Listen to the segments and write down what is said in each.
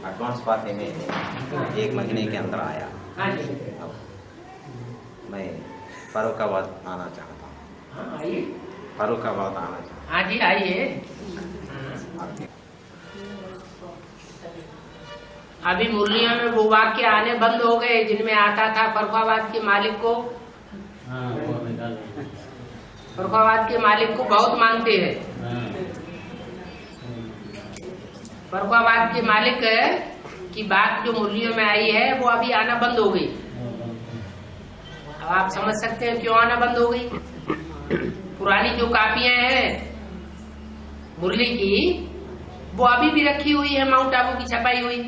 Advance party में 1 महीने के अंदर आया। अब मैं फर्रुखाबाद आना चाहता हूँ। आइए। फर्रुखाबाद आना चाहता हाँ जी आइए। हूँ। अभी मुरलिया में वो वाक्य आने बंद हो गए जिनमें आता था फर्रुखाबाद के मालिक को, फर्रुखाबाद के मालिक को बहुत मानते हैं। फर्रुखाबाद के मालिक की बात जो मुरलियों में आई है वो अभी आना बंद हो गई। अब आप समझ सकते हैं क्यों आना बंद हो गई। पुरानी जो कापियां हैं मुरली की वो अभी भी रखी हुई है, माउंट आबू की छपाई हुई।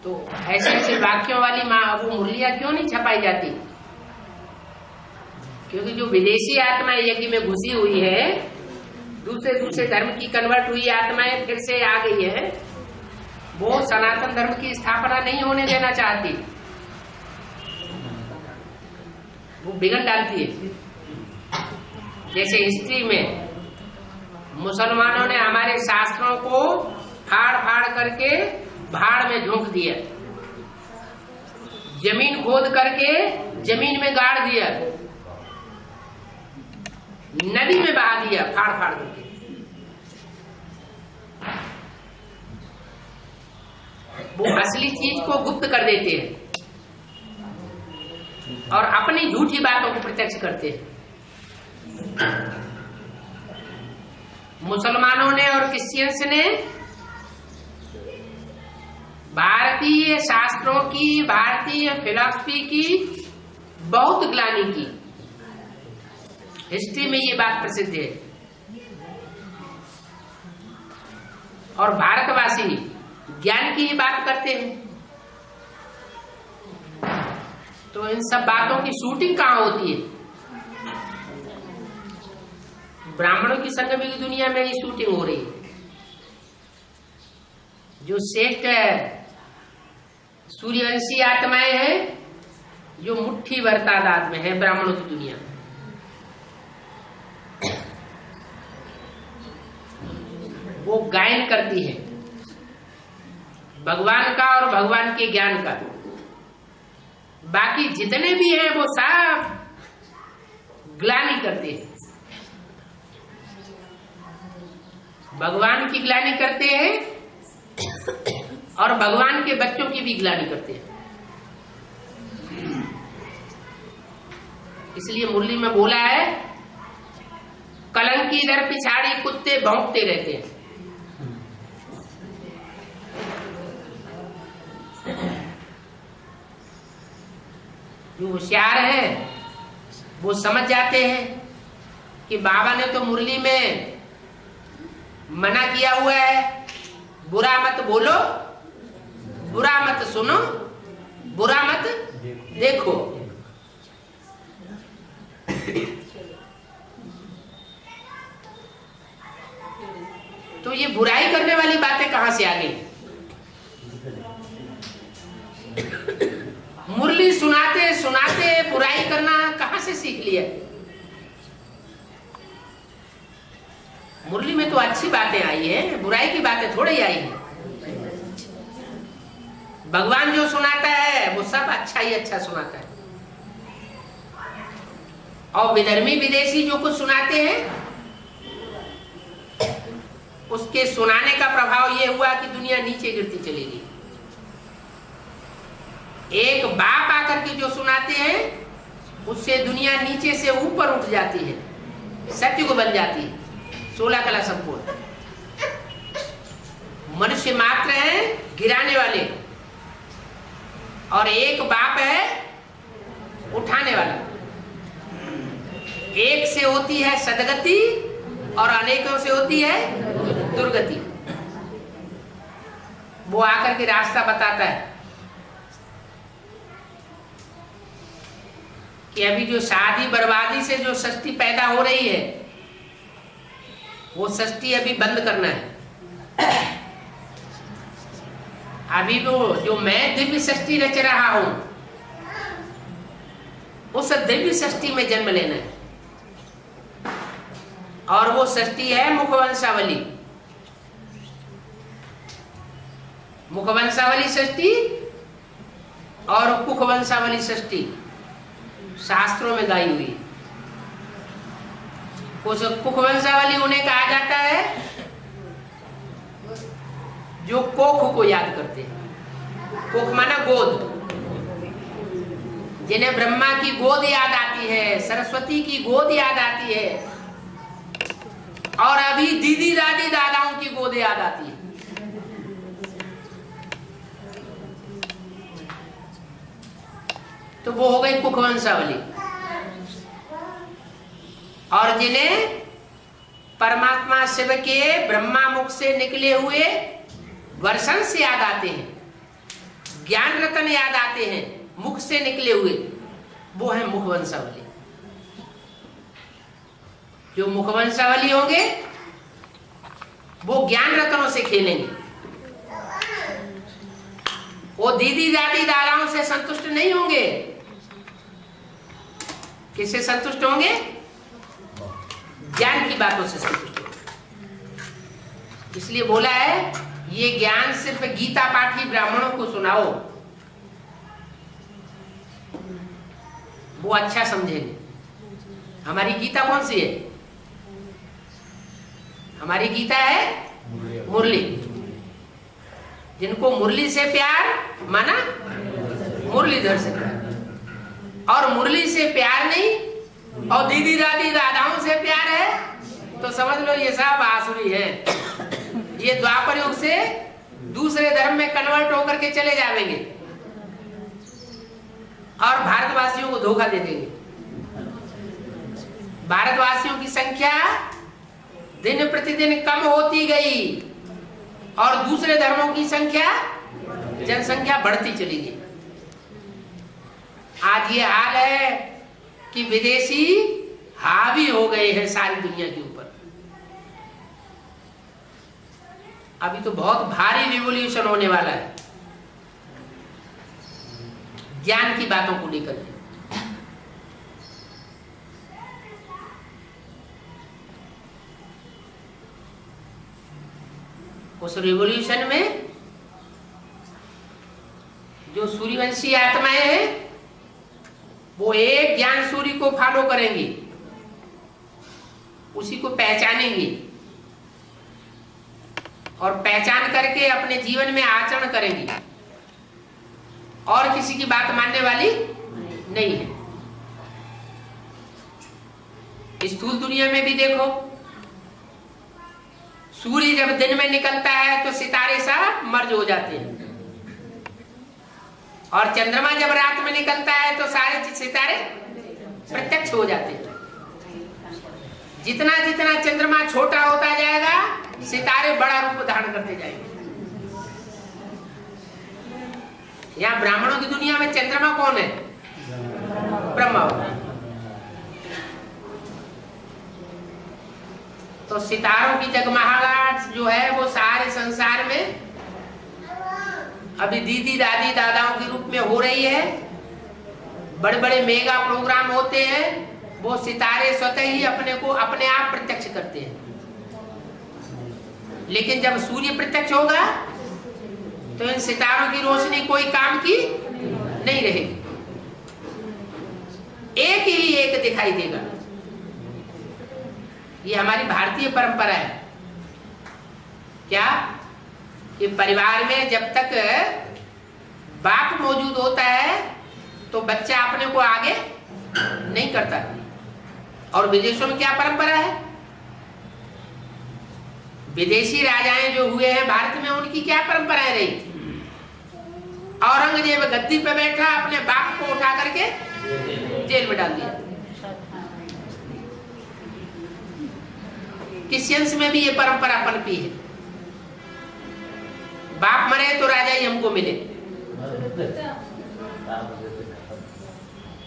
तो ऐसे ऐसे वाक्यों वाली वो मुरलियां क्यों नहीं छपाई जाती? क्योंकि जो विदेशी आत्माएं यज्ञ में घुसी हुई है, दूसरे धर्म की कन्वर्ट हुई आत्माएं फिर से आ गई है, वो सनातन धर्म की स्थापना नहीं होने देना चाहती, वो बिगड़ डालती है। जैसे हिस्ट्री में मुसलमानों ने हमारे शास्त्रों को फाड़ फाड़ करके भाड़ में झोंक दिया, जमीन खोद करके जमीन में गाड़ दिया, नदी में बहा दिया फाड़ फाड़ करके। वो असली चीज को गुप्त कर देते हैं और अपनी झूठी बातों को प्रत्यक्ष करते हैं। मुसलमानों ने और क्रिश्चियंस ने भारतीय शास्त्रों की, भारतीय फिलॉसफी की बहुत ग्लानि की। हिस्ट्री में ये बात प्रसिद्ध है। और भारतवासी ज्ञान की ही बात करते हैं। तो इन सब बातों की शूटिंग कहाँ होती है? ब्राह्मणों की संगमी की दुनिया में ही शूटिंग हो रही है। जो श्रेष्ठ सूर्यवंशी आत्माएं हैं, जो मुट्ठी भर तादाद में है ब्राह्मणों की दुनिया में, वो गायन करती है भगवान का और भगवान के ज्ञान का। बाकी जितने भी हैं वो सब ग्लानि करते हैं, भगवान की ग्लानि करते हैं और भगवान के बच्चों की भी ग्लानि करते हैं। इसलिए मुरली में बोला है, कलंकी दर पिछाड़ी कुत्ते भौंकते रहते हैं। जो होशियार है वो समझ जाते हैं कि बाबा ने तो मुरली में मना किया हुआ है, बुरा मत बोलो, बुरा मत सुनो, बुरा मत देखो। तो ये बुराई करने वाली बातें कहां से आ गई? मुरली सुनाते सुनाते बुराई करना कहां से सीख लिया? मुरली में तो अच्छी बातें आई है, बुराई की बातें थोड़ी आई है। भगवान जो सुनाता है वो सब अच्छा ही अच्छा सुनाता है। और विधर्मी विदेशी जो कुछ सुनाते हैं, उसके सुनाने का प्रभाव ये हुआ कि दुनिया नीचे गिरती चलेगी। एक बाप आकर के जो सुनाते हैं, उससे दुनिया नीचे से ऊपर उठ जाती है, सत्य को बन जाती है। 16 कला संपूर्ण मनुष्य मात्र है गिराने वाले, और एक बाप है उठाने वाला। एक से होती है सदगति और अनेकों से होती है दुर्गति। वो आकर के रास्ता बताता है कि अभी जो शादी बर्बादी से जो सृष्टि पैदा हो रही है, वो सृष्टि अभी बंद करना है। अभी वो जो मैं दिव्य सृष्टि रच रहा हूं, उस दिव्य सृष्टि में जन्म लेना है। और वो सृष्टि है मुखवंशावली। मुखवंशावली षष्ठी और कुखवंशावली षष्ठी शास्त्रों में गाई हुई। कुछ कुखवंशावली उन्हें कहा जाता है जो कोख को याद करते हैं। कोख माना गोद, जिन्हें ब्रह्मा की गोद याद आती है, सरस्वती की गोद याद आती है, और अभी दीदी दादी दादाओं की गोद याद आती है। तो वो हो गई कुखवंशावली। और जिन्हें परमात्मा शिव के ब्रह्मा मुख से निकले हुए वर्षण से याद आते हैं, ज्ञान रतन याद आते हैं मुख से निकले हुए, वो है मुखवंशावली। जो मुखवंशावली होंगे वो ज्ञान रत्नों से खेलेंगे। वो दीदी दादी दादाओं से संतुष्ट नहीं होंगे। किससे संतुष्ट होंगे? ज्ञान की बातों से संतुष्ट होंगे। इसलिए बोला है ये ज्ञान सिर्फ गीता पाठी ब्राह्मणों को सुनाओ, वो अच्छा समझेंगे। हमारी गीता कौन सी है? हमारी गीता है मुरली। जिनको मुरली से प्यार माना मुरलीधर से प्यार, और मुरली से प्यार नहीं और दीदी दादी दादाओं से प्यार है तो समझ लो ये सब आसुरी है। ये द्वापर युग से दूसरे धर्म में कन्वर्ट होकर के चले जाएंगे और भारतवासियों को धोखा दे देंगे। भारतवासियों की संख्या दिन प्रतिदिन कम होती गई और दूसरे धर्मों की संख्या, जनसंख्या बढ़ती चली गई। आज ये हाल है कि विदेशी हावी हो गए हैं सारी दुनिया के ऊपर। अभी तो बहुत भारी रिवॉल्यूशन होने वाला है ज्ञान की बातों को लेकर के। उस रिवॉल्यूशन में जो सूर्यवंशी आत्माएं हैं वो एक ज्ञान सूर्य को फॉलो करेंगी, उसी को पहचानेंगी और पहचान करके अपने जीवन में आचरण करेंगी और किसी की बात मानने वाली नहीं है। स्थूल दुनिया में भी देखो, सूर्य जब दिन में निकलता है तो सितारे सब मर्ज हो जाते हैं और चंद्रमा जब रात में निकलता है तो सारे सितारे प्रत्यक्ष हो जाते हैं। जितना जितना चंद्रमा छोटा होता जाएगा सितारे बड़ा रूप धारण करते जाएंगे। यहाँ ब्राह्मणों की दुनिया में चंद्रमा कौन है? ब्रह्मा। तो सितारों की जगमगाहट जो है वो सारे संसार में अभी दीदी दादी दादाओं के रूप में हो रही है। बड़े बड़े मेगा प्रोग्राम होते हैं, वो सितारे स्वतः ही अपने को अपने आप प्रत्यक्ष करते हैं। लेकिन जब सूर्य प्रत्यक्ष होगा तो इन सितारों की रोशनी कोई काम की नहीं रहेगी, एक ही एक दिखाई देगा। ये हमारी भारतीय परंपरा है। क्या? कि परिवार में जब तक बाप मौजूद होता है तो बच्चा अपने को आगे नहीं करता। और विदेशों में क्या परंपरा है? विदेशी राजाएं जो हुए हैं भारत में, उनकी क्या परंपराएं रही? औरंगजेब गद्दी पे बैठा, अपने बाप को उठा करके जेल में डाल दिया। क्रिश्चियंस में भी ये परंपरा पनपी है। बाप मरे तो राजा ही हमको मिले।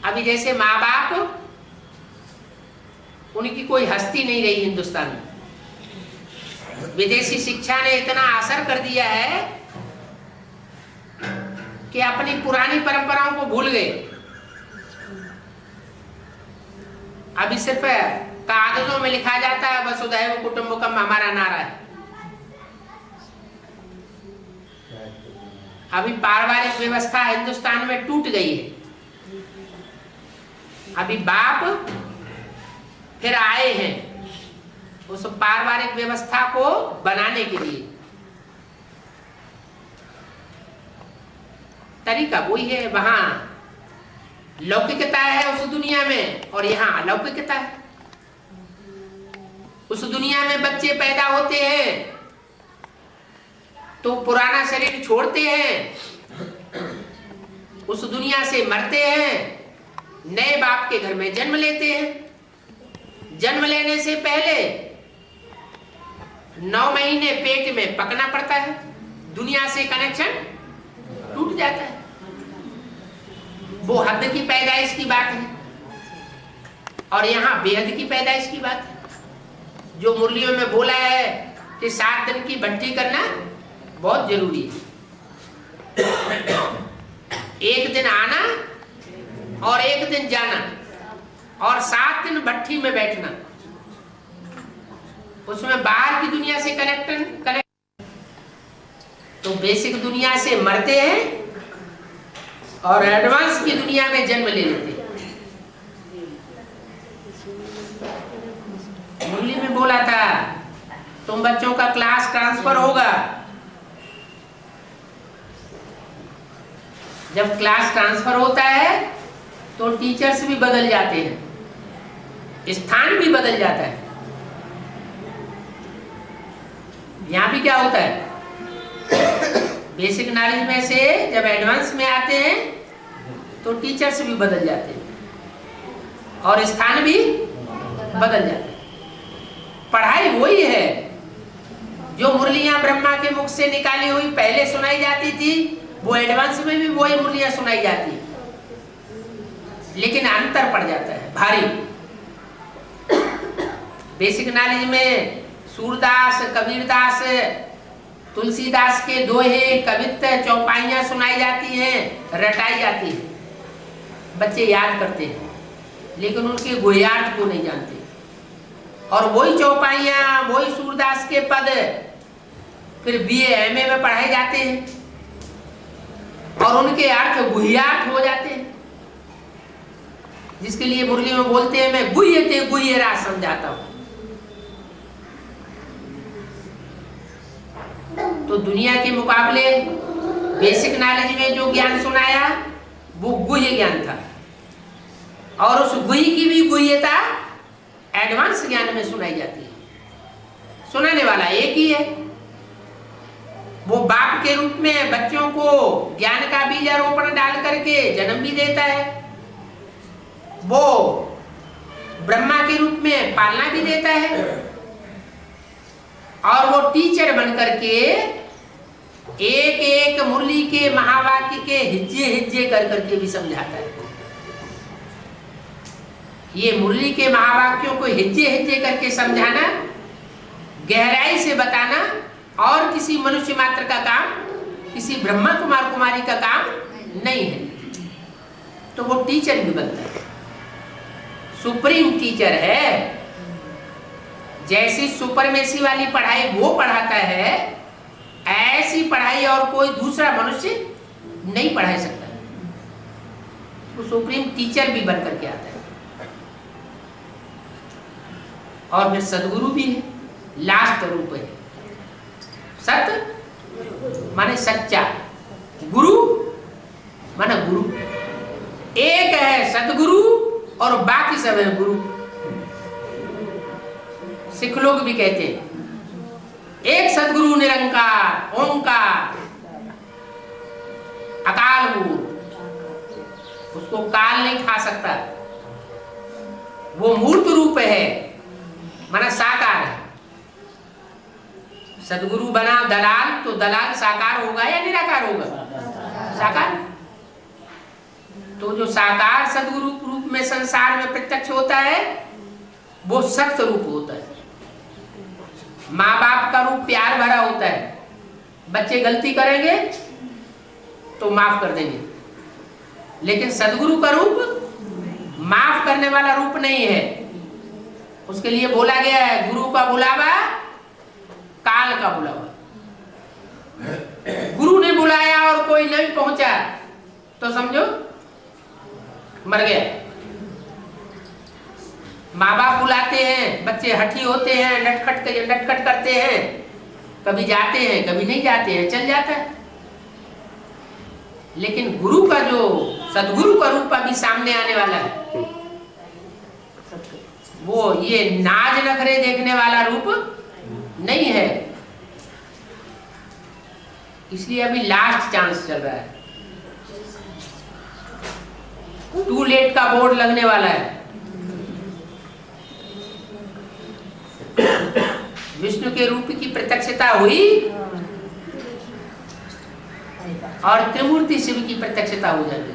अभी जैसे माँ बाप, उनकी कोई हस्ती नहीं रही हिंदुस्तान में। विदेशी शिक्षा ने इतना असर कर दिया है कि अपनी पुरानी परंपराओं को भूल गए। अभी सिर्फ कागजों में लिखा जाता है वसुधैव कुटुंबकम हमारा नारा है। अभी पारिवारिक व्यवस्था हिंदुस्तान में टूट गई है। अभी बाप फिर आए हैं उस पारिवारिक व्यवस्था को बनाने के लिए। तरीका वही है, वहां लौकिकता है उस दुनिया में और यहाँ अलौकिकता है। उस दुनिया में बच्चे पैदा होते हैं तो पुराना शरीर छोड़ते हैं, उस दुनिया से मरते हैं, नए बाप के घर में जन्म लेते हैं। जन्म लेने से पहले 9 महीने पेट में पकना पड़ता है, दुनिया से कनेक्शन टूट जाता है। वो हद की पैदाइश की बात है और यहाँ बेहद की पैदाइश की बात है। जो मुरलियों में बोला है कि 7 दिन की भट्टी करना बहुत जरूरी है। एक दिन आना और एक दिन जाना और 7 दिन भट्टी में बैठना, उसमें बाहर की दुनिया से कनेक्ट। तो बेसिक दुनिया से मरते हैं और एडवांस की दुनिया में जन्म ले लेते हैं। मुरली में बोला था तुम बच्चों का क्लास ट्रांसफर होगा। जब क्लास ट्रांसफर होता है तो टीचर्स भी बदल जाते हैं, स्थान भी बदल जाता है। यहां भी क्या होता है, बेसिक नॉलेज में से जब एडवांस में आते हैं तो टीचर्स भी बदल जाते हैं और स्थान भी बदल जाते हैं। पढ़ाई वही है जो मुरलियां ब्रह्मा के मुख से निकाली हुई पहले सुनाई जाती थी, वो एडवांस में भी वही मुरलियां सुनाई जाती, लेकिन अंतर पड़ जाता है भारी। बेसिक नॉलेज में सूरदास, कबीरदास, तुलसीदास के दोहे, कवित्त, चौपाइयां सुनाई जाती हैं, रटाई जाती है, बच्चे याद करते हैं, लेकिन उनके गुह्यार्थ को नहीं जानते। और वही चौपाइयां, वही सूरदास के पद फिर BA MA में पढ़ाए जाते हैं और उनके अर्थ गुह्यार्थ हो जाते हैं, जिसके लिए मुरली में बोलते हैं मैं गुह्यते गुह्य राज समझाता हूं। तो दुनिया के मुकाबले बेसिक नॉलेज में जो ज्ञान सुनाया वो गुह्य ज्ञान था और उस गुह्य की भी गुह्यता एडवांस ज्ञान में सुनाई जाती है। सुनाने वाला एक ही है, वो बाप के रूप में बच्चों को ज्ञान का बीजारोपण डाल करके जन्म भी देता है, वो ब्रह्मा के रूप में पालना भी देता है और वो टीचर बनकर के एक एक मुरली के महावाक्य के हिज्जे हिज्जे कर करके भी समझाता है। ये मुरली के महावाक्यों को हिज्जे हिज्जे करके समझाना, गहराई से बताना और किसी मनुष्य मात्र का काम, किसी ब्रह्मा कुमार कुमारी का काम नहीं है। तो वो टीचर भी बनता है, सुप्रीम टीचर है। जैसी सुपरमेसी वाली पढ़ाई वो पढ़ाता है, ऐसी पढ़ाई और कोई दूसरा मनुष्य नहीं पढ़ा सकता। वो सुप्रीम टीचर भी बनकर के आता है। और फिर सदगुरु भी है, लास्ट रूप है। सत माने सच्चा, गुरु माने गुरु। एक है सदगुरु और बाकी सब है गुरु। सिख लोग भी कहते हैं एक सदगुरु निरंकार ओंकार अकाल मूर्त, उसको काल नहीं खा सकता। वो मूर्त रूप है, माना साकार है। सदगुरु बना दलाल, तो दलाल साकार होगा या निराकार होगा? साकार। तो जो साकार सदगुरु रूप में संसार में प्रत्यक्ष होता है वो सत्य रूप होता है। माँ बाप का रूप प्यार भरा होता है, बच्चे गलती करेंगे तो माफ कर देंगे, लेकिन सदगुरु का रूप माफ करने वाला रूप नहीं है। उसके लिए बोला गया है गुरु का बुलावा काल का बुलावा। गुरु ने बुलाया और कोई कोई नहीं पहुंचा तो समझो मर गया। माँ बाप बुलाते हैं, बच्चे हठी होते हैं, नटखट करते हैं, कभी जाते हैं कभी नहीं जाते हैं, चल जाता है। लेकिन गुरु का जो सदगुरु का रूप अभी सामने आने वाला है, वो ये नाज नखरे देखने वाला रूप नहीं है। इसलिए अभी लास्ट चांस चल रहा है। टू लेट का बोर्ड लगने वाला है। विष्णु के रूप की प्रत्यक्षता हुई और त्रिमूर्ति शिव की प्रत्यक्षता हो जाती।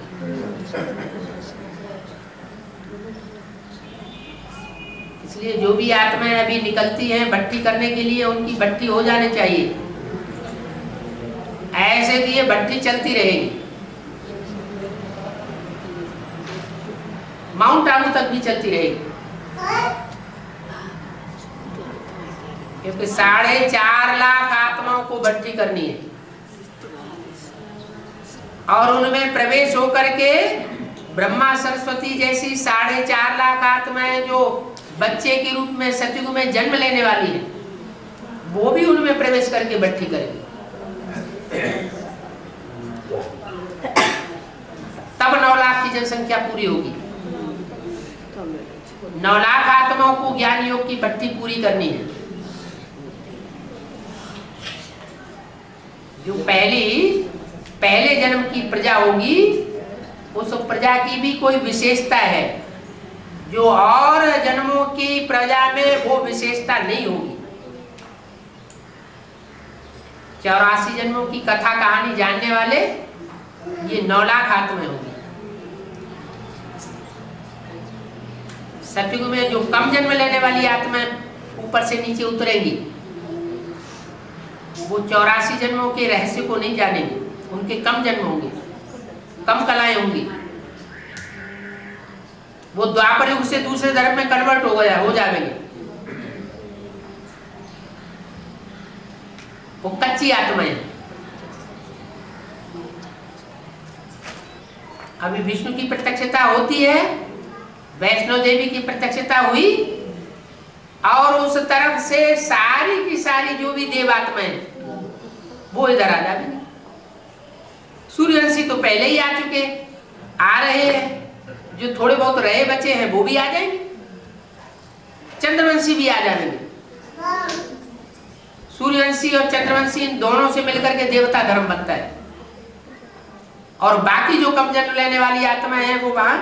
इसलिए जो भी आत्माएं अभी निकलती हैं भट्टी करने के लिए, उनकी भट्टी हो जानी चाहिए। ऐसे कि ये भट्टी चलती रहेगी, माउंट आबू तक भी चलती रहेगी। क्योंकि 4.5 लाख आत्माओं को भट्टी करनी है और उनमें प्रवेश होकर के ब्रह्मा सरस्वती जैसी 4.5 लाख आत्माएं जो बच्चे के रूप में सतयुग में जन्म लेने वाली है, वो भी उनमें प्रवेश करके भट्टी करेगी। तब 9 लाख की जनसंख्या पूरी होगी। 9 लाख आत्माओं को ज्ञान योग की भट्टी पूरी करनी है। जो पहले जन्म की प्रजा होगी, उस प्रजा की भी कोई विशेषता है जो और जन्मों की प्रजा में वो विशेषता नहीं होगी। 84 जन्मों की कथा कहानी जानने वाले ये 9 लाख आत्माएं होंगी। सतयुग में जो कम जन्म लेने वाली आत्माएं ऊपर से नीचे उतरेंगी, वो 84 जन्मों के रहस्य को नहीं जानेंगे। उनके कम जन्म होंगे, कम कलाएं होंगी। वो द्वापर युग से दूसरे धर्म में कन्वर्ट हो जाएंगे। वो कच्ची आत्माएं। अभी विष्णु की प्रत्यक्षता होती है, वैष्णो देवी की प्रत्यक्षता हुई और उस तरफ से सारी की सारी जो भी देवात्माएं वो इधर आ जाएंगे। सूर्यवंशी तो पहले ही आ चुके, आ रहे हैं। जो थोड़े बहुत रहे बचे हैं वो भी आ जाएंगे। चंद्रवंशी भी आ जाएंगे। सूर्यवंशी और चंद्रवंशी इन दोनों से मिलकर के देवता धर्म बनता है। और बाकी जो कम जन्म लेने वाली आत्माएं हैं वो वहां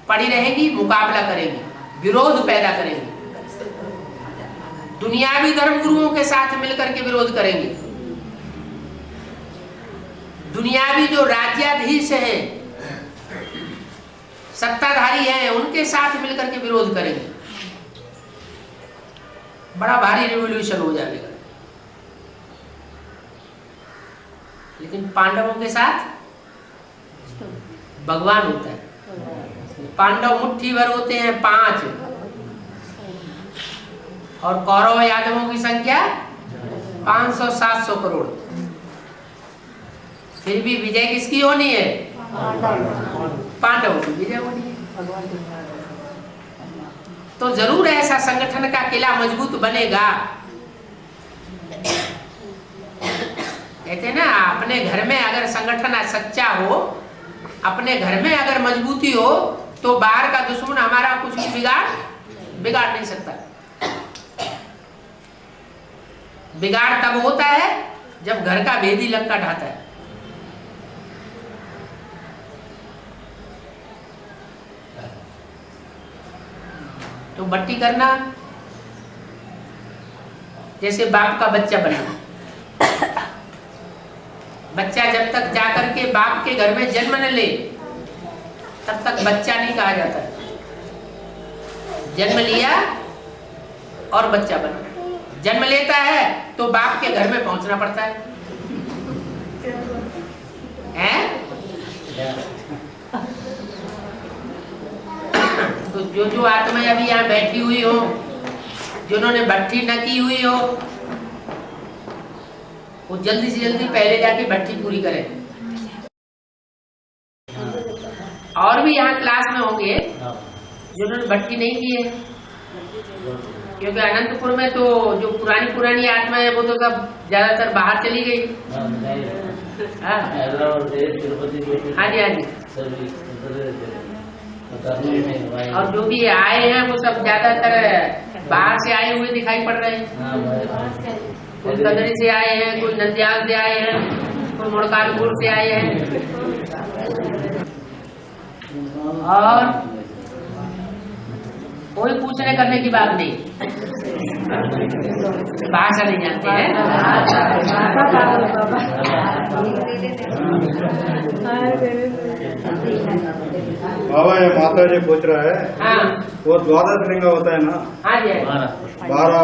पड़ी रहेगी, मुकाबला करेंगी, विरोध पैदा करेंगी। दुनियावी धर्म गुरुओं के साथ मिलकर के विरोध करेंगे। दुनियावी जो राज्याधीश हैं, सत्ताधारी हैं, उनके साथ मिलकर के विरोध करेंगे। बड़ा भारी रिवॉल्यूशन हो जाएगा। लेकिन पांडवों के साथ भगवान होता है। पांडव मुट्ठी भर होते हैं 5 और कौरव यादवों की संख्या 500-700 करोड़। फिर भी विजय किसकी होनी है? पांडवों की विजय होनी है। तो जरूर ऐसा संगठन का किला मजबूत बनेगा। कहते ना, अपने घर में अगर संगठन सच्चा हो, अपने घर में अगर मजबूती हो, तो बाहर का दुश्मन हमारा कुछ भी बिगाड़ नहीं सकता। बिगाड़ तब होता है जब घर का भेदी लंका ढाता है। तो भट्टी करना जैसे बाप का बच्चा बनना। बच्चा जब तक जाकर के बाप के घर में जन्म न ले, तब तक बच्चा नहीं कहा जाता। जन्म लिया और बच्चा बना। जन्म लेता है तो बाप के घर में पहुंचना पड़ता है, हैं? तो जो आत्माएं अभी यहाँ बैठी हुई हो, जिन्होंने भट्टी न की हुई हो, वो जल्दी से जल्दी पहले जाके भट्टी पूरी करें। और भी यहाँ क्लास में होंगे जिन्होंने भट्टी नहीं की है, क्योंकि अनंतपुर में तो जो पुरानी आत्मा है वो तो सब ज्यादातर बाहर चली गई। हाँ जी, हाँ जी। और जो भी आए हैं वो सब ज्यादातर बाहर से आए हुए दिखाई पड़ रहे हैं। कोई कदरी से आए हैं, कोई नंदियाल से आए हैं, कोई मुड़कानपुर से आए हैं। और कोई पूछने करने की बात नहीं, भाषा नहीं जानते हैं। बाबा ये माता जी पूछ रहा है, हाँ वो द्वादश लिंग होता है ना? हाँ जी, 12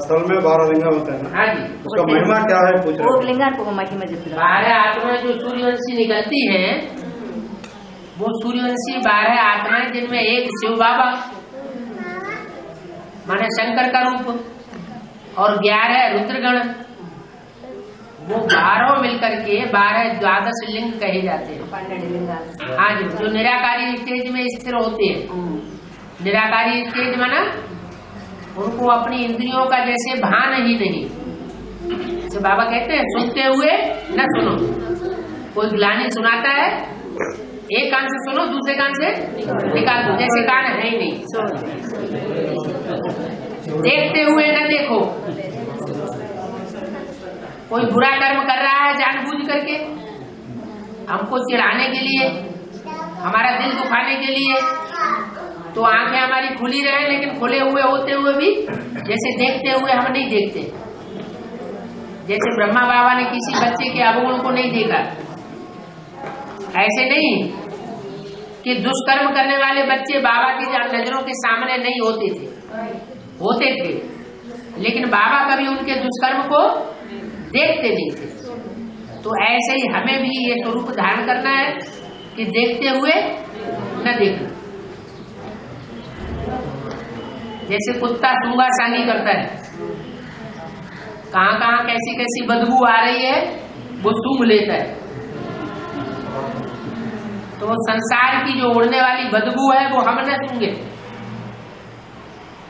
स्थल में 12 लिंग होता है ना? हाँ जी। उसका महिमा क्या है पूछ रहे हैं। 12 आत्मा जो सूर्यवंशी निकलती है वो सूर्यवंशी 12 आत्माएं, जिनमें एक शिव बाबा माने शंकर का रूप और 11 रुद्रगण, वो 12 मिलकर के 12 द्वादश लिंग कहे जाते हैं। हाँ जी, जो निराकारी स्टेज में स्थिर होते हैं। निराकारी स्टेज माना उनको अपनी इंद्रियों का जैसे भान ही नहीं। तो बाबा कहते हैं सुनते हुए न सुनो। कोई ग्लानि सुनाता है, एक कान से सुनो, दूसरे कान से निकाल दो, जैसे कान है ही नहीं। देखते हुए न देखो। कोई बुरा कर्म कर रहा है जानबूझ करके, हमको चिढ़ाने के लिए, हमारा दिल दुखाने के लिए, तो आंखें हमारी खुली रहे लेकिन खुले हुए होते हुए भी जैसे देखते हुए हम नहीं देखते। जैसे ब्रह्मा बाबा ने किसी बच्चे के अवगुण को नहीं देखा, ऐसे नहीं कि दुष्कर्म करने वाले बच्चे बाबा की नजरों के सामने नहीं होते थे, लेकिन बाबा कभी उनके दुष्कर्म को देखते नहीं थे। तो ऐसे ही हमें भी ये स्वरूप धारण करना है कि देखते हुए न देखना। जैसे कुत्ता सूंघा सांगी करता है, कहाँ कहाँ कैसी कैसी बदबू आ रही है वो सूंघ लेता है। तो संसार की जो उड़ने वाली बदबू है वो हम न सूंघे,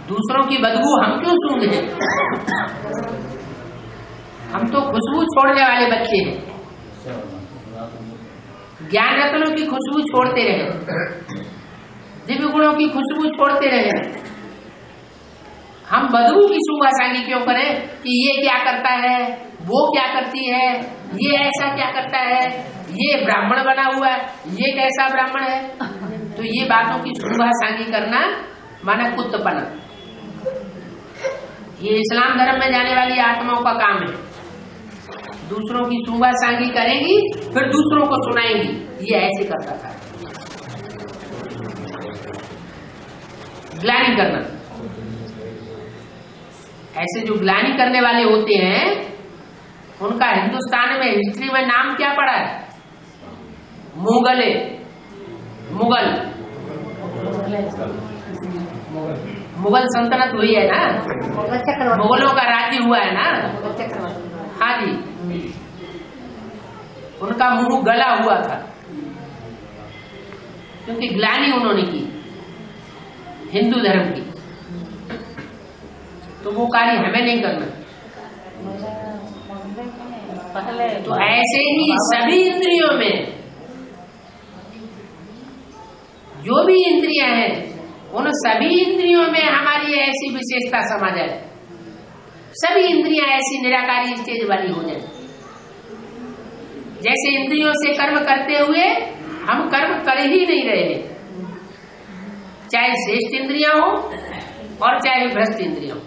दूसरों की बदबू हम क्यों सूंघे? हम तो खुशबू छोड़ने वाले बच्चे हैं। ज्ञान रत्नों की खुशबू छोड़ते रहे, दिव्य गुणों की खुशबू छोड़ते रहे। हम बदबू की सूंघासांगी क्यों करें कि ये क्या करता है, वो क्या करती है, ये ऐसा क्या करता है, ये ब्राह्मण बना हुआ है, ये कैसा ब्राह्मण है। तो ये बातों की सूंघासांगी करना माना कुत्तपना। ये इस्लाम धर्म में जाने वाली आत्माओं का काम है। दूसरों की सूंघासांगी करेंगी फिर दूसरों को सुनाएंगी, ये ऐसे करता था। ग्लानि करना, ऐसे जो ग्लानि करने वाले होते हैं उनका हिंदुस्तान में हिस्ट्री में नाम क्या पड़ा है? मुगले। मुगल सल्तनत हुई है ना, मुगलों का राज्य हुआ है ना। हाँ जी, उनका मुंह गला हुआ था क्योंकि ग्लानि उन्होंने की हिंदू धर्म की। तो वो कार्य हमें नहीं करना। तो ऐसे ही सभी इंद्रियों में जो भी इंद्रियां हैं, उन सभी इंद्रियों में हमारी ऐसी विशेषता समा जाए, सभी इंद्रियां ऐसी निराकारी स्टेज वाली हो जाए। जैसे इंद्रियों से कर्म करते हुए हम कर्म कर ही नहीं रहे, चाहे श्रेष्ठ इंद्रियां हो और चाहे भ्रष्ट इंद्रियां हो।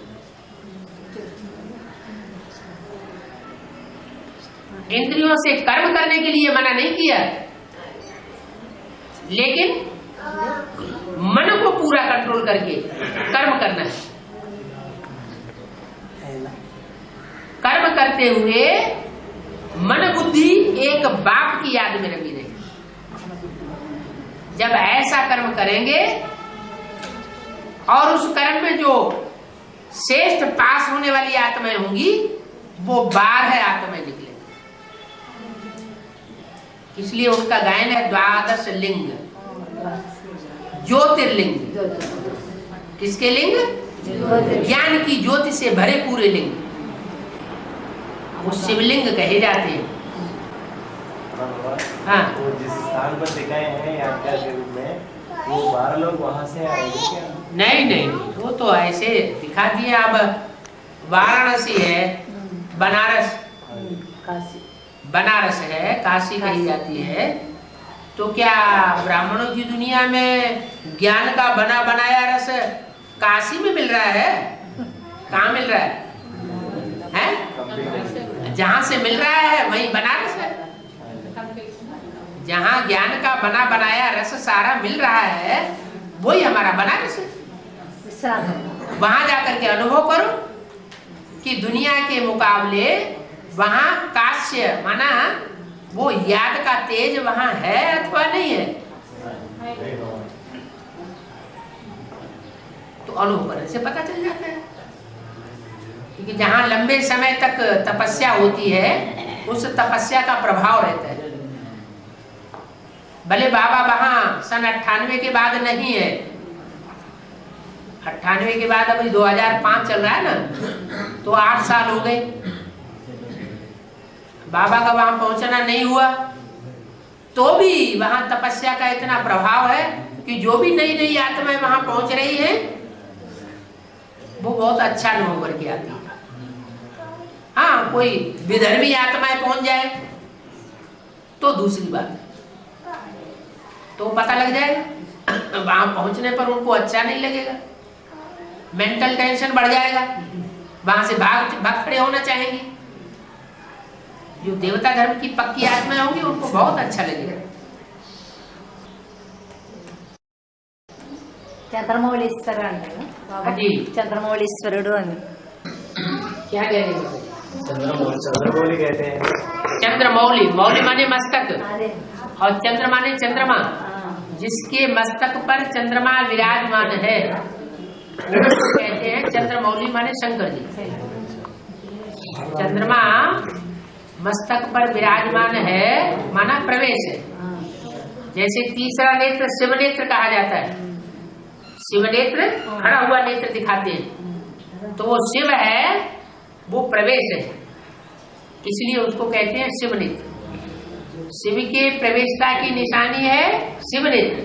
इंद्रियों से कर्म करने के लिए मना नहीं किया, लेकिन मन को पूरा कंट्रोल करके कर्म करना है। कर्म करते हुए मन बुद्धि एक बाप की याद में लगी रहे। जब ऐसा कर्म करेंगे और उस कर्म में जो श्रेष्ठ पास होने वाली आत्माएं होंगी वो 12 आत्माएं निकलेंगी। इसलिए उनका गायन है द्वादश लिंग, ज्योतिर्लिंग। किसके लिंग? ज्ञान की ज्योति से भरे पूरे लिंग, वो शिवलिंग कहे जाते हैं। हाँ, वो जिस स्थान पर दिखाए हैं यात्रा के रूप में, वो 12 लोग वहाँ से आएंगे क्या? नहीं नहीं, वो तो ऐसे दिखा दिया। अब वाराणसी है, बनारस, बनारस है, काशी कही जाती है, तो क्या ब्राह्मणों की दुनिया में ज्ञान का बना बनाया रस काशी में मिल रहा है? कहाँ मिल रहा है? हैं? जहाँ से मिल रहा है वही बनारस है। जहाँ ज्ञान का बना बनाया रस सारा मिल रहा है, वही हमारा बनारस है। वहां जाकर के अनुभव करो कि दुनिया के मुकाबले वहां काश्य माना वो याद का तेज वहां है अथवा नहीं है, तो अनुभव करने से पता चल जाता है। क्योंकि जहां लंबे समय तक तपस्या होती है, उस तपस्या का प्रभाव रहता है। भले बाबा वहां सन 98 के बाद नहीं है, 98 के बाद अभी 2005 चल रहा है ना, तो 8 साल हो गए। बाबा का वहां पहुंचना नहीं हुआ, तो भी वहां तपस्या का इतना प्रभाव है कि जो भी नई नई आत्माएं वहां पहुंच रही है, वो बहुत अच्छा अनुभव करके आती है। हाँ, कोई विधर्मी आत्माएं पहुंच जाए तो दूसरी बात, तो पता लग जाएगा। वहां पहुंचने पर उनको अच्छा नहीं लगेगा, मेंटल टेंशन बढ़ जाएगा, वहां से भाग खड़े होना चाहेंगे। जो देवता धर्म की पक्की आत्माएं होंगी उनको बहुत अच्छा लगेगा। चंद्रमौलीश्वर अंटारा जी, चंद्रमौलीश्वरुडु अनि क्या कहेंगे? चंद्रमौली कहते हैं। चंद्रमौली, मौली माने मस्तक अरे और चंद्र माने चंद्रमा। जिसके मस्तक पर चंद्रमा विराजमान है उसको कहते हैं चंद्रमौली माने शंकर जी। चंद्रमा मस्तक पर विराजमान है माना प्रवेश है। जैसे तीसरा नेत्र शिव नेत्र कहा जाता है, शिव नेत्र खड़ा हुआ नेत्र दिखाते हैं, तो वो शिव है, वो प्रवेश है, इसलिए उसको कहते हैं शिव नेत्र। शिव के प्रवेशता की निशानी है शिव नेत्र।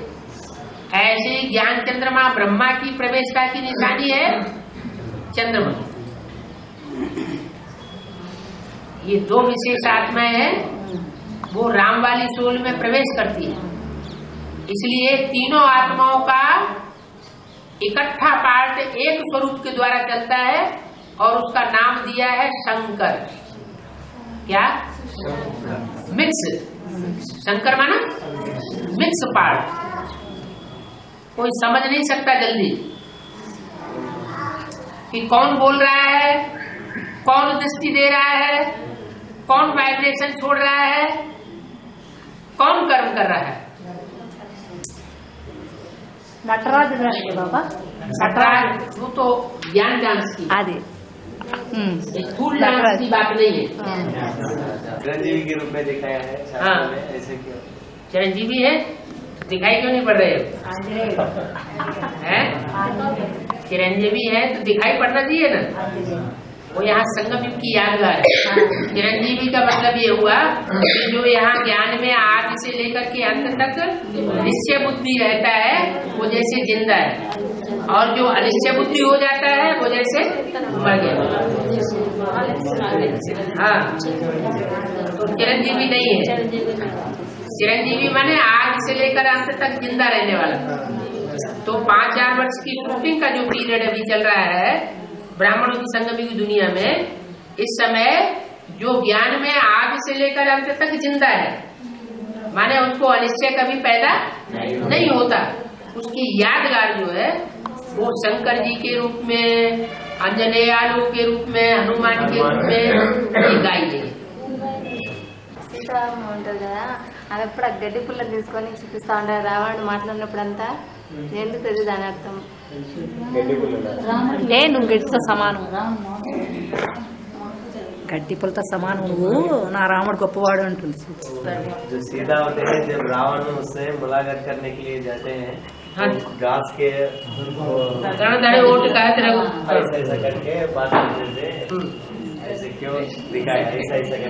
ऐसे ज्ञान चंद्रमा ब्रह्मा की प्रवेशता की निशानी है चंद्रमा। ये दो विशेष आत्माएं हैं, वो राम वाली सोल में प्रवेश करती है। इसलिए तीनों आत्माओं का इकट्ठा पार्ट एक स्वरूप के द्वारा चलता है और उसका नाम दिया है शंकर। क्या? मिक्स। शंकर माना मिक्स पार्ट। कोई समझ नहीं सकता जल्दी कि कौन बोल रहा है, कौन दृष्टि दे रहा है, कौन वाइब्रेशन छोड़ रहा है, कौन कर्म कर रहा है। नटराज बाबा, नटराज वो तो ज्ञान डांस की, अरे स्थूल डांस की बात नहीं है। चिरंजीवी के रूप में दिखाया है शास्त्रों में, ऐसे क्यों? चिरंजीवी है, दिखाई क्यों नहीं पड़ रहे हैं? चिरंजीवी है तो दिखाई पड़ना चाहिए ना। वो यहाँ संगम युग की यादगार है। चिरंजीवी का मतलब ये हुआ कि जो यहाँ ज्ञान में आदि से लेकर के अंत तक निश्चय बुद्धि रहता है वो जैसे जिंदा है, और जो अनिश्चय बुद्धि हो जाता है वो जैसे मर गया। हाँ, तो चिरंजीवी नहीं है। चिरंजीवी माने आदि से लेकर अंत तक जिंदा रहने वाला। तो 5000 वर्ष की शूटिंग का जो पीरियड अभी चल रहा है ब्राह्मणों की संगमी की दुनिया में, इस समय जो ज्ञान में आदि से लेकर अंत तक जिंदा है, माने उसको अनिश्चय कभी पैदा नहीं होता, उसकी यादगार जो है वो शंकर जी के रूप में, अंजनेयालु के रूप में, हनुमान के रूप में गाई है। సీతారామం ఉంటుంది కదా, అది ఎప్పుడు ఆ గడ్డి పుల్ల తీసుకొని చూపిస్తా ఉంటారు రావణుడు మాట్లాడినప్పుడంతా. ఎందుకు అది దాని అర్థం? గడ్డి పుల్లలా? నువ్వు గడ్డితో సమానం. గడ్డి పుల్లతో సమానం నువ్వు నా రాముడు గొప్పవాడు అంటుంది जो सीधा होते हैं जब रावण उससे मुलाकात करने के लिए जाते हैं तो घास के वोट कहा तेरे को ऐसा करके बात करते थे ऐसे क्यों दिखाया ऐसा करके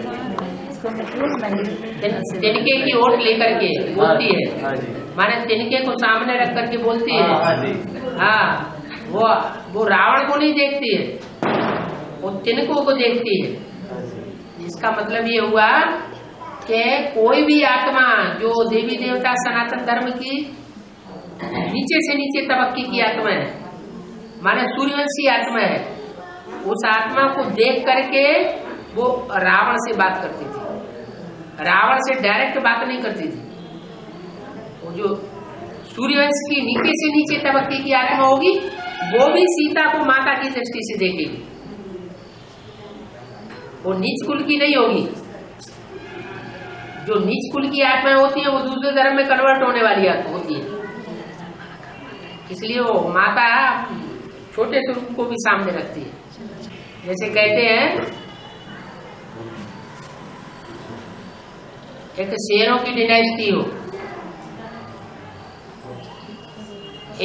तिनके की वोट लेकर के बोलती है हाँ जी माने तिनके को सामने रख करके बोलती है हाँ जी हाँ वो रावण को नहीं देखती है, वो तिनकों को देखती है। इसका मतलब ये हुआ कि कोई भी आत्मा जो देवी देवता सनातन धर्म की नीचे से नीचे तबक्के की आत्मा है, माने सूर्यवंशी आत्मा है, उस आत्मा को देख करके वो रावण से बात करती थी। रावण से डायरेक्ट बात नहीं करती थी। वो जो सूर्यवंश की नीचे से नीचे तबक्के की आत्मा होगी वो भी सीता को माता की दृष्टि से देखेगी, वो नीच कुल की नहीं होगी। जो नीच कुल की आत्माएं होती है वो दूसरे धर्म में कन्वर्ट होने वाली आत्मा होती है, इसलिए वो माता छोटे स्वरूप को भी सामने रखती है। जैसे कहते हैं एक शेरों की डिनाइस्टी हो,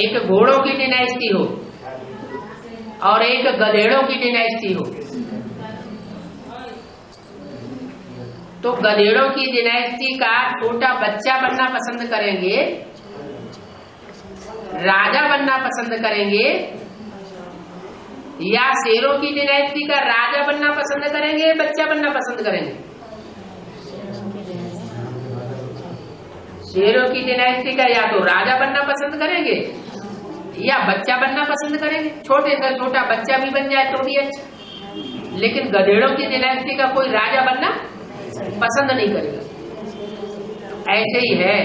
एक घोड़ों की डिनाइस्टी हो और एक गधेड़ों की डिनाइस्टी हो। तो गधेड़ों की डिनाइस्टी का छोटा बच्चा बनना पसंद करेंगे, राजा बनना पसंद करेंगे, या शेरों की डिनाइस्टी का राजा बनना पसंद करेंगे, बच्चा बनना पसंद करेंगे। शेरों की डिनाइस्टी का या तो राजा बनना पसंद करेंगे या बच्चा बनना पसंद करेंगे। छोटे से छोटा बच्चा भी बन जाए तो भी अच्छा, लेकिन गधेड़ों की डिनाइस्टी का कोई राजा बनना पसंद नहीं करेगा। ऐसे ही है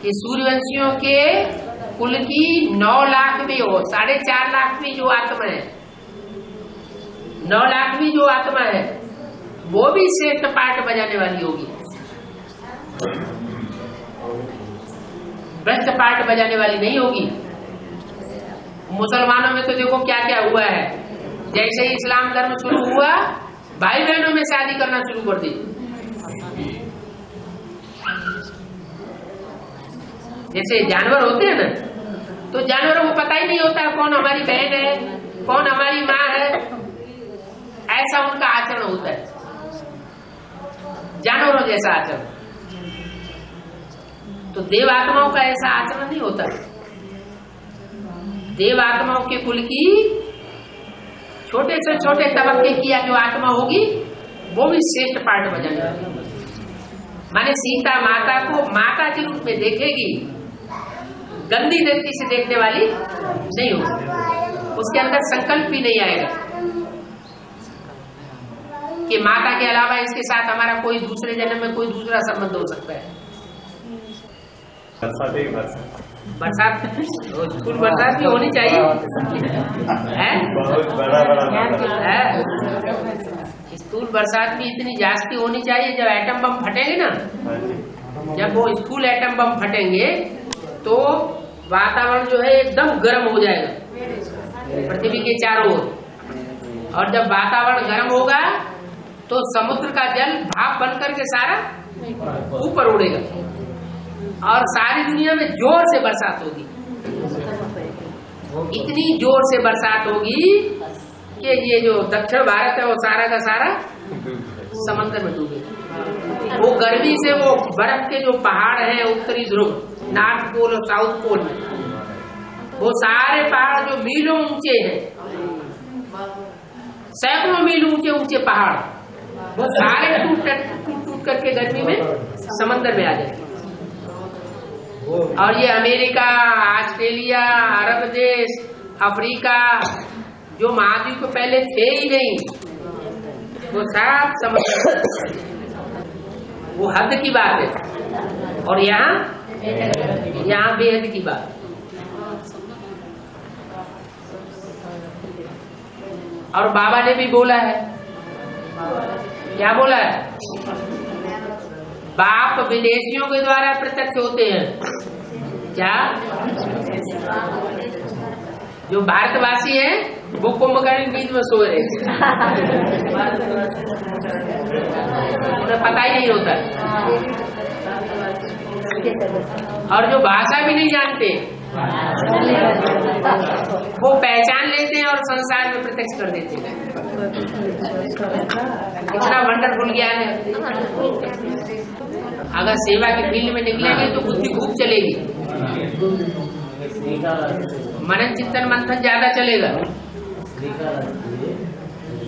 कि सूर्यवंशियों के कुल की 9 लाख में हो 4.5 लाख में जो आत्मा है, 9 लाख में जो आत्मा है वो भी श्रेष्ठ पाठ बजाने वाली होगी, भ्रष्ट पाठ बजाने वाली नहीं होगी। मुसलमानों में तो देखो क्या क्या हुआ है, जैसे ही इस्लाम धर्म शुरू हुआ भाई बहनों में शादी करना शुरू कर दी। जैसे जानवर होते हैं ना, तो जानवरों को पता ही नहीं होता है कौन हमारी बहन है कौन हमारी माँ है, ऐसा उनका आचरण होता है, जानवरों जैसा आचरण। तो देव आत्माओं का ऐसा आचरण नहीं होता। देव आत्माओं के कुल की छोटे से छोटे तबक्के की जो आत्मा होगी वो भी श्रेष्ठ पाठ बजाने वाली, माने सीता माता को माता के रूप में देखेगी, गंदी दृष्टि से देखने वाली नहीं होगी, उसके अंदर संकल्प भी नहीं आएगा कि माता के अलावा इसके साथ हमारा कोई दूसरे जन्म में कोई दूसरा संबंध हो सकता है। बरसात स्कूल बरसात भी होनी चाहिए है? बहुत बड़ा है स्कूल बरसात भी इतनी जास्ती होनी चाहिए। जब एटम बम फटेंगे ना, जब वो स्कूल एटम बम फटेंगे तो वातावरण जो है एकदम गर्म हो जाएगा पृथ्वी के चारों ओर, और जब वातावरण गर्म होगा तो समुद्र का जल भाप बनकर के सारा ऊपर उड़ेगा और सारी दुनिया में जोर से बरसात होगी। इतनी जोर से बरसात होगी कि ये जो दक्षिण भारत है वो सारा का सारा समंदर में डूबेगा। वो गर्मी से वो बर्फ के जो पहाड़ हैं उत्तरी ध्रुव, नॉर्थ पोल और साउथ पोल में, वो सारे पहाड़ जो मीलों ऊंचे हैं, सैकड़ों मील ऊंचे ऊंचे पहाड़, वो सारे टूट करके गर्मी में समंदर में आ जाएंगे। और ये अमेरिका, ऑस्ट्रेलिया, अरब देश, अफ्रीका जो महाद्वीप पहले थे ही नहीं, वो सब समंदर, वो हद की बात है। और यहाँ बेहद की बात। और बाबा ने भी बोला है, क्या बोला है? बाप विदेशियों के द्वारा प्रत्यक्ष होते हैं। क्या? जो भारतवासी हैं वो कुंभकर्ण नींद में सो रहे थे, उन्हें पता ही नहीं होता। और जो भाषा भी नहीं जानते वो पहचान लेते हैं और संसार में प्रत्यक्ष कर देते हैं। इतना वंडरफुल ज्ञान है। अगर सेवा की फील्ड में निकलेंगे तो बुद्धि खूब चलेगी, मनन चिंतन मंथन ज्यादा चलेगा।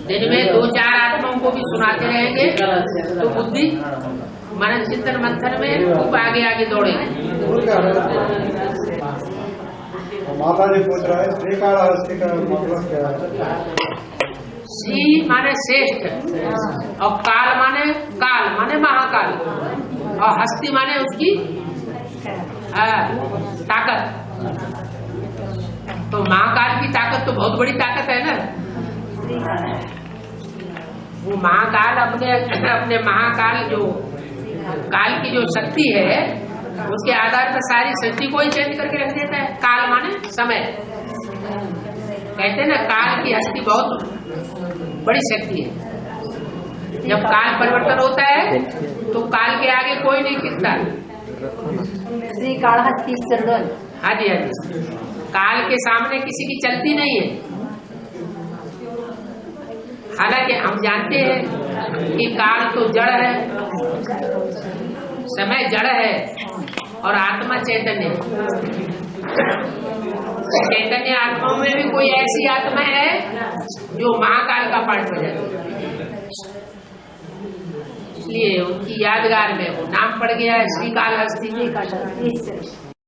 दिन में 2-4 आत्माओं को भी सुनाते रहेंगे तो बुद्धि मनन चिंतन मंथन में खूब आगे आगे दौड़ेगी। माता जी पूछ रहा है श्रीकाళहस्ती का मतलब क्या है? श्री माने श्रेष्ठ और काल माने महाकाल और हस्ती माने उसकी ताकत। तो महाकाल की ताकत तो बहुत बड़ी ताकत है ना। वो महाकाल अपने महाकाल जो काल की जो शक्ति है उसके आधार पर सारी सृष्टि को ही चेंज करके रख देता है। काल माने समय। कहते हैं ना काल की हस्ती बहुत बड़ी शक्ति है। जब काल परिवर्तन होता है तो काल के आगे कोई नहीं टिकता। श्रीकाళहस्ती चरण। हाँ जी, हाँ जी। काल के सामने किसी की चलती नहीं है। हालांकि हम जानते हैं कि काल तो जड़ है, समय जड़ है और आत्मा चैतन्य। चैतन्य आत्माओं में भी कोई ऐसी आत्मा है जो महाकाल का पार्ट हो जाती है। इसलिए उनकी यादगार में वो नाम पड़ गया है श्रीकाళहस्ती।